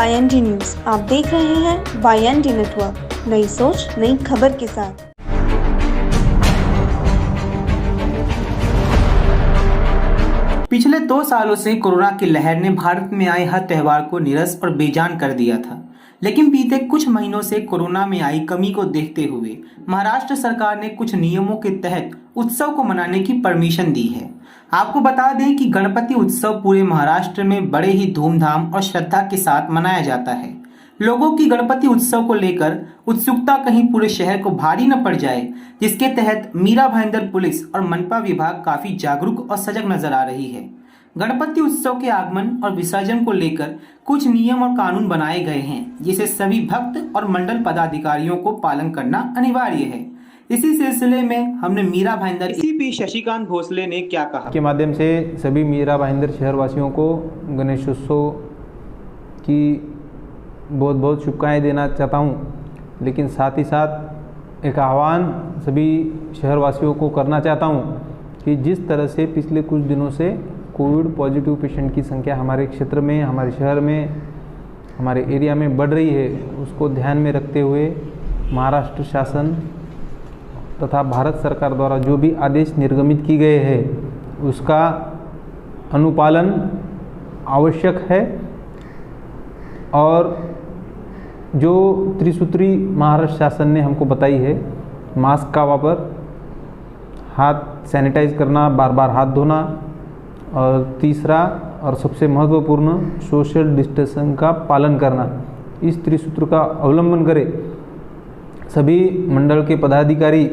YND news. आप देख रहे हैं YND नेटवर्क, नई सोच नई खबर के साथ। पिछले 2 सालों से कोरोना की लहर ने भारत में आए हर त्योहार को नीरस और बेजान कर दिया था। लेकिन बीते कुछ महीनों से कोरोना में आई कमी को देखते हुए महाराष्ट्र सरकार ने कुछ नियमों के तहत उत्सव को मनाने की परमिशन दी है। आपको बता दें कि गणपति उत्सव पूरे महाराष्ट्र में बड़े ही धूमधाम और श्रद्धा के साथ मनाया जाता है। लोगों की गणपति उत्सव को लेकर उत्सुकता कहीं पूरे शहर को भारी न पड़ जाए, जिसके तहत मीरा भाईंदर पुलिस और मनपा विभाग काफी जागरूक और सजग नजर आ रही है। गणपति उत्सव के आगमन और विसर्जन को लेकर कुछ नियम और कानून बनाए गए हैं, जिसे सभी भक्त और मंडल पदाधिकारियों को पालन करना अनिवार्य है। इसी सिलसिले में हमने मीरा भाईंदर CP शशिकांत भोसले ने क्या कहा के माध्यम से सभी मीरा भाईंदर शहरवासियों को गणेशोत्सव की बहुत बहुत शुभकामनाएं देना चाहता हूं। लेकिन साथ ही साथ एक आह्वान सभी शहरवासियों को करना चाहता हूं कि जिस तरह से पिछले कुछ दिनों से कोविड पॉजिटिव पेशेंट की संख्या हमारे क्षेत्र में, हमारे शहर में, हमारे एरिया में बढ़ रही है, उसको ध्यान में रखते हुए महाराष्ट्र शासन तथा भारत सरकार द्वारा जो भी आदेश निर्गमित किए गए हैं उसका अनुपालन आवश्यक है। और जो त्रिसूत्री महाराष्ट्र शासन ने हमको बताई है, मास्क का वापर, हाथ सैनिटाइज करना, बार बार हाथ धोना, और तीसरा और सबसे महत्वपूर्ण सोशल डिस्टेंसिंग का पालन करना, इस त्रिसूत्र का अवलंबन करें। सभी मंडल के पदाधिकारी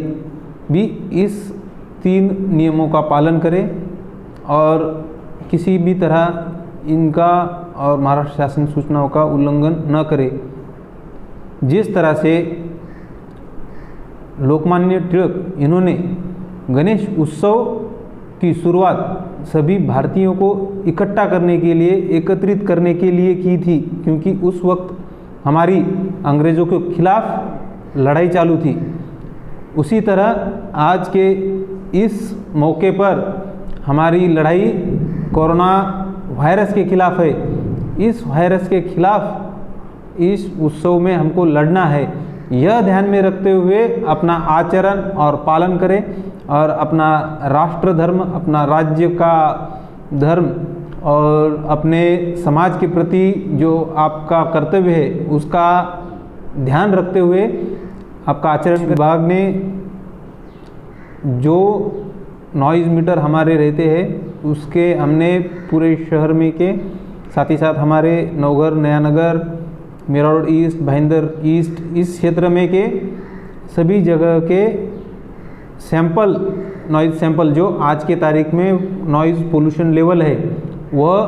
भी इस 3 नियमों का पालन करें और किसी भी तरह इनका और महाराष्ट्र शासन सूचनाओं का उल्लंघन न करें। जिस तरह से लोकमान्य तिलक इन्होंने गणेश उत्सव की शुरुआत सभी भारतीयों को इकट्ठा करने के लिए, एकत्रित करने के लिए की थी, क्योंकि उस वक्त हमारी अंग्रेज़ों के खिलाफ लड़ाई चालू थी। उसी तरह आज के इस मौके पर हमारी लड़ाई कोरोना वायरस के खिलाफ है। इस वायरस के खिलाफ इस उत्सव में हमको लड़ना है। यह ध्यान में रखते हुए अपना आचरण और पालन करें और अपना राष्ट्र धर्म, अपना राज्य का धर्म और अपने समाज के प्रति जो आपका कर्तव्य है उसका ध्यान रखते हुए आपका आचरण। विभाग ने जो नॉइज़ मीटर हमारे रहते हैं उसके हमने पूरे शहर में के साथ ही साथ हमारे Navghar, Nayanagar, Mira road east, Bhayander east, इस क्षेत्र में के सभी जगह के सैंपल, नॉइज़ सैंपल जो आज के तारीख में नॉइज़ पोल्यूशन लेवल है वह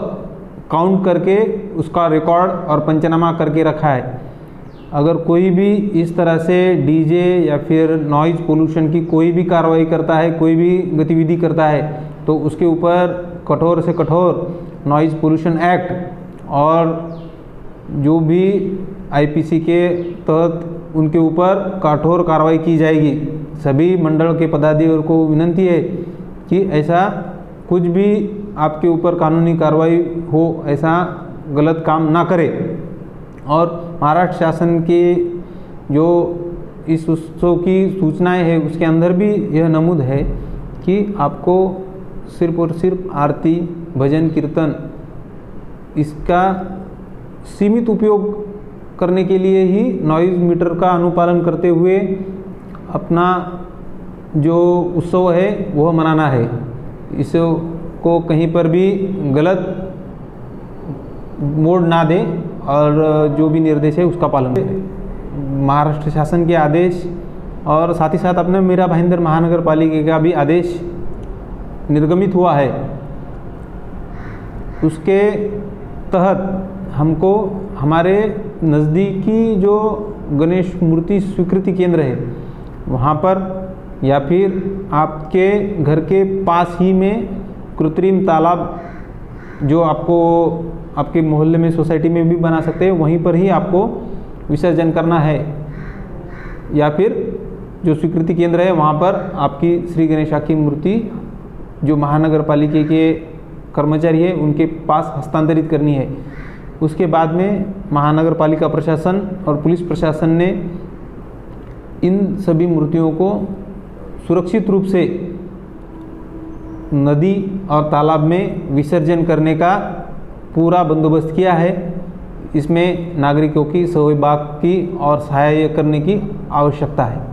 काउंट करके उसका रिकॉर्ड और पंचनामा करके रखा है। अगर कोई भी इस तरह से डीजे या फिर नॉइज़ पोल्यूशन की कोई भी कार्रवाई करता है, कोई भी गतिविधि करता है, तो उसके ऊपर कठोर से कठोर नॉइज़ पोल्यूशन एक्ट और जो भी IPC के तहत उनके ऊपर कठोर कार्रवाई की जाएगी। सभी मंडल के पदाधिकारियों को विनती है कि ऐसा कुछ भी आपके ऊपर कानूनी कार्रवाई हो, ऐसा गलत काम ना करें। और महाराष्ट्र शासन के जो इस उत्सव की सूचनाएं हैं उसके अंदर भी यह नमूद है कि आपको सिर्फ और सिर्फ आरती, भजन, कीर्तन इसका सीमित उपयोग करने के लिए ही नॉइज़ मीटर का अनुपालन करते हुए अपना जो उत्सव है वह मनाना है। इसको कहीं पर भी गलत मोड़ ना दें और जो भी निर्देश है उसका पालन करें। महाराष्ट्र शासन के आदेश और साथ ही साथ अपने मीरा भाईंदर महानगर पालिका का भी आदेश निर्गमित हुआ है। उसके तहत हमको हमारे नज़दीकी जो गणेश मूर्ति स्वीकृति केंद्र है वहाँ पर या फिर आपके घर के पास ही में कृत्रिम तालाब जो आपको आपके मोहल्ले में, सोसाइटी में भी बना सकते हैं, वहीं पर ही आपको विसर्जन करना है। या फिर जो स्वीकृति केंद्र है वहाँ पर आपकी श्री गणेशा की मूर्ति जो महानगर पालिका के कर्मचारी है उनके पास हस्तांतरित करनी है। उसके बाद में महानगर पालिका प्रशासन और पुलिस प्रशासन ने इन सभी मूर्तियों को सुरक्षित रूप से नदी और तालाब में विसर्जन करने का पूरा बंदोबस्त किया है। इसमें नागरिकों की सहभाग की और सहायता करने की आवश्यकता है।